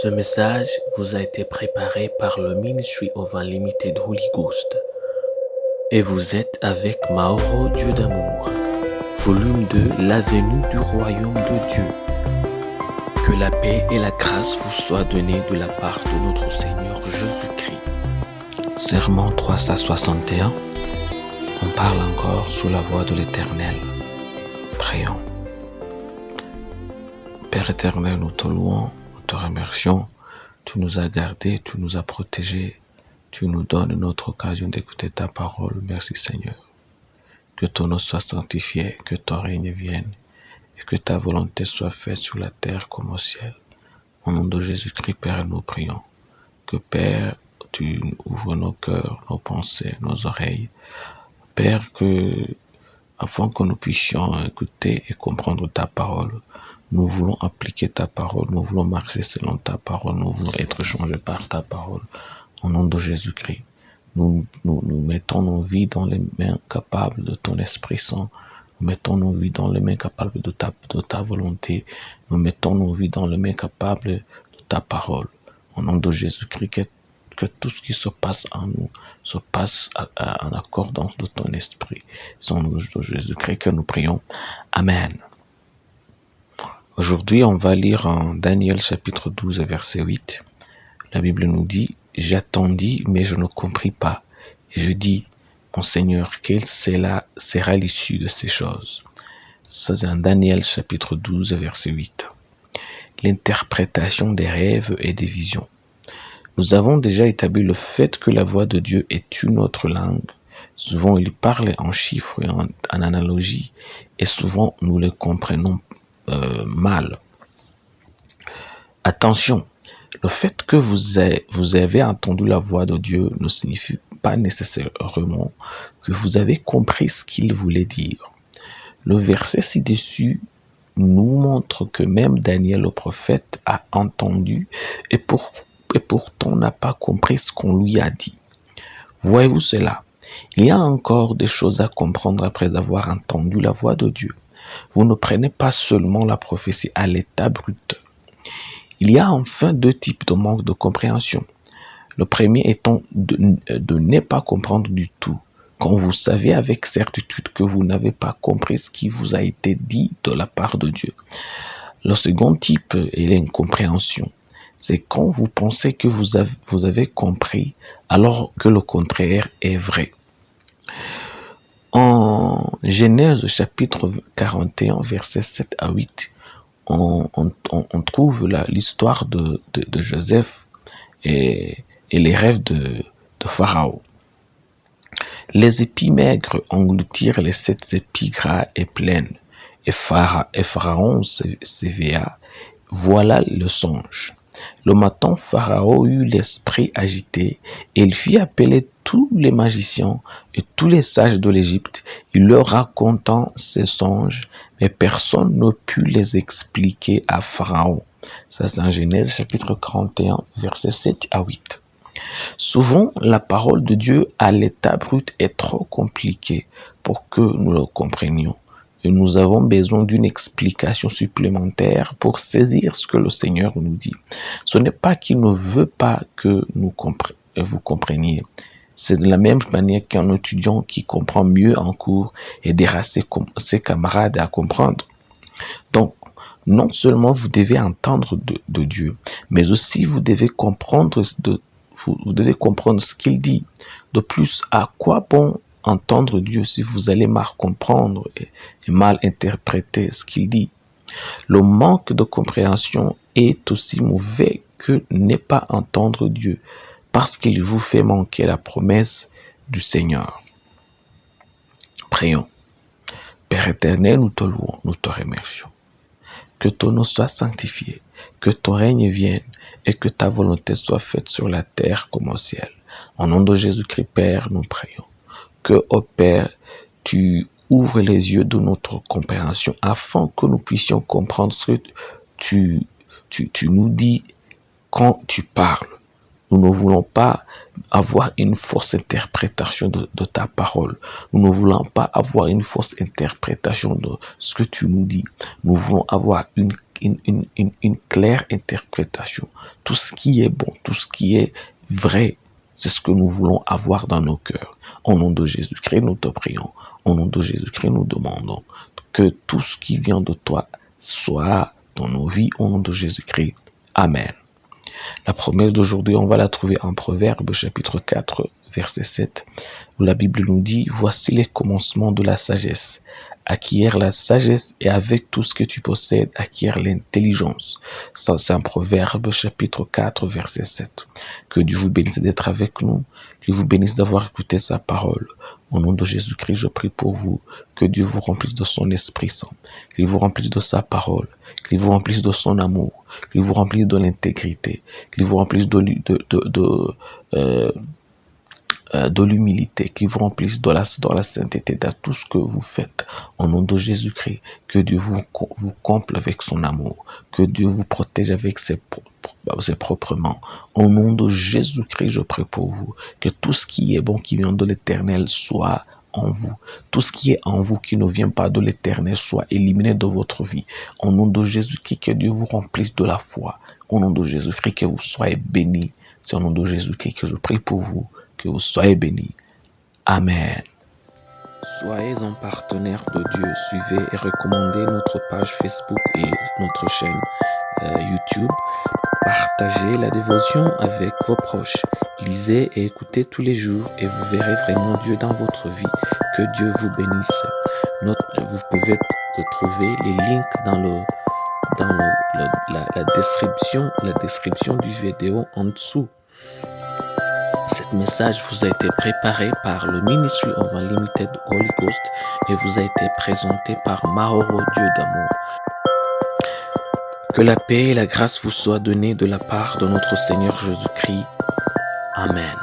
Ce message vous a été préparé par le Ministry of Unlimited Holy Ghost. Et vous êtes avec Mauro Dieu d'amour, volume 2, l'avenue du royaume de Dieu. Que la paix et la grâce vous soient données de la part de notre Seigneur Jésus-Christ. Sermon 361. On parle encore sous la voix de l'Éternel. Prions. Père éternel, nous te louons, nous te remercions. Tu nous as gardés, tu nous as protégés. Tu nous donnes une autre occasion d'écouter ta parole. Merci Seigneur. Que ton nom soit sanctifié, que ton règne vienne et que ta volonté soit faite sur la terre comme au ciel. Au nom de Jésus-Christ, Père, nous prions. Que Père, tu ouvres nos cœurs, nos pensées, nos oreilles. Père, afin que nous puissions écouter et comprendre ta parole, nous voulons appliquer ta parole, nous voulons marcher selon ta parole, nous voulons être changés par ta parole. Au nom de Jésus-Christ, nous mettons nos vies dans les mains capables de ton Esprit Saint. Nous mettons nos vies dans les mains capables de ta volonté. Nous mettons nos vies dans les mains capables de ta parole. Au nom de Jésus-Christ, que tout ce qui se passe en nous se passe en accordance de ton esprit. C'est au nom de Jésus-Christ que nous prions. Amen. Aujourd'hui, on va lire en Daniel chapitre 12 verset 8. La Bible nous dit « J'attendis, mais je ne compris pas. Et je dis, mon Seigneur, quelle sera l'issue de ces choses ?» C'est en Daniel chapitre 12 verset 8. L'interprétation des rêves et des visions. Nous avons déjà établi le fait que la voix de Dieu est une autre langue. Souvent, il parle en chiffres et en analogie, et souvent, nous le comprenons mal. Attention, le fait que vous avez entendu la voix de Dieu ne signifie pas nécessairement que vous avez compris ce qu'il voulait dire. Le verset ci-dessus nous montre que même Daniel le prophète a entendu et pourtant n'a pas compris ce qu'on lui a dit. Voyez-vous cela? Il y a encore des choses à comprendre après avoir entendu la voix de Dieu. Vous ne prenez pas seulement la prophétie à l'état brut. Il y a enfin deux types de manque de compréhension. Le premier étant de ne pas comprendre du tout, quand vous savez avec certitude que vous n'avez pas compris ce qui vous a été dit de la part de Dieu. Le second type est l'incompréhension. C'est quand vous pensez que vous avez compris alors que le contraire est vrai. En Genèse chapitre 41 versets 7 à 8, on trouve l'histoire de Joseph et les rêves de Pharaon. Les épis maigres engloutirent les 7 épis gras et pleines, et Pharaon s'éveilla. Voilà le songe. Le matin, Pharaon eut l'esprit agité, et il fit appeler tous les magiciens et tous les sages de l'Égypte. Il leur raconta ses songes, mais personne ne put les expliquer à Pharaon. Ça, c'est en Genèse chapitre 41, versets 7 à 8. Souvent, la parole de Dieu à l'état brut est trop compliquée pour que nous le comprenions. Et nous avons besoin d'une explication supplémentaire pour saisir ce que le Seigneur nous dit. Ce n'est pas qu'il ne veut pas que vous compreniez. C'est de la même manière qu'un étudiant qui comprend mieux en cours aidera ses camarades à comprendre. Donc, non seulement vous devez entendre de Dieu, mais aussi vous devez comprendre ce qu'il dit. De plus, à quoi bon entendre Dieu si vous allez mal comprendre et mal interpréter ce qu'il dit? Le manque de compréhension est aussi mauvais que ne pas entendre Dieu, parce qu'il vous fait manquer la promesse du Seigneur. Prions. Père éternel, nous te louons, nous te remercions. Que ton nom soit sanctifié, que ton règne vienne et que ta volonté soit faite sur la terre comme au ciel. Au nom de Jésus-Christ, Père, nous prions. Que, ô Père, tu ouvres les yeux de notre compréhension afin que nous puissions comprendre ce que tu nous dis quand tu parles. Nous ne voulons pas avoir une fausse interprétation de ta parole. Nous ne voulons pas avoir une fausse interprétation de ce que tu nous dis. Nous voulons avoir une une claire interprétation. Tout ce qui est bon, tout ce qui est vrai, c'est ce que nous voulons avoir dans nos cœurs. Au nom de Jésus-Christ, nous te prions. Au nom de Jésus-Christ, nous demandons que tout ce qui vient de toi soit dans nos vies. Au nom de Jésus-Christ. Amen. La promesse d'aujourd'hui, on va la trouver en Proverbe, chapitre 4, verset 7, où la Bible nous dit « Voici les commencements de la sagesse. Acquiert la sagesse et avec tout ce que tu possèdes, acquiert l'intelligence. » Ça, c'est un Proverbe, chapitre 4, verset 7. Que Dieu vous bénisse d'être avec nous. Qu'il vous bénisse d'avoir écouté sa parole. Au nom de Jésus-Christ, je prie pour vous. Que Dieu vous remplisse de son Esprit Saint. Qu'il vous remplisse de sa parole. Qu'il vous remplisse de son amour. Qu'il vous remplisse de l'intégrité. Qu'il vous remplisse de l'humilité, qui vous remplisse dans la sainteté dans tout ce que vous faites. Au nom de Jésus-Christ, que Dieu vous comble avec son amour, que Dieu vous protège avec ses propres mains. Au nom de Jésus-Christ, je prie pour vous, que tout ce qui est bon, qui vient de l'Éternel, soit en vous. Tout ce qui est en vous qui ne vient pas de l'Éternel soit éliminé de votre vie. Au nom de Jésus-Christ, que Dieu vous remplisse de la foi. Au nom de Jésus-Christ, que vous soyez bénis. C'est au nom de Jésus-Christ que je prie pour vous. Que vous soyez bénis. Amen. Soyez un partenaire de Dieu. Suivez et recommandez notre page Facebook et notre chaîne YouTube. Partagez la dévotion avec vos proches. Lisez et écoutez tous les jours et vous verrez vraiment Dieu dans votre vie. Que Dieu vous bénisse. Vous pouvez trouver les links dans la description du vidéo en dessous. Cet message vous a été préparé par le Ministry of Unlimited Holy Ghost et vous a été présenté par Maoro Dieu d'amour. Que la paix et la grâce vous soient données de la part de notre Seigneur Jésus-Christ. Amen.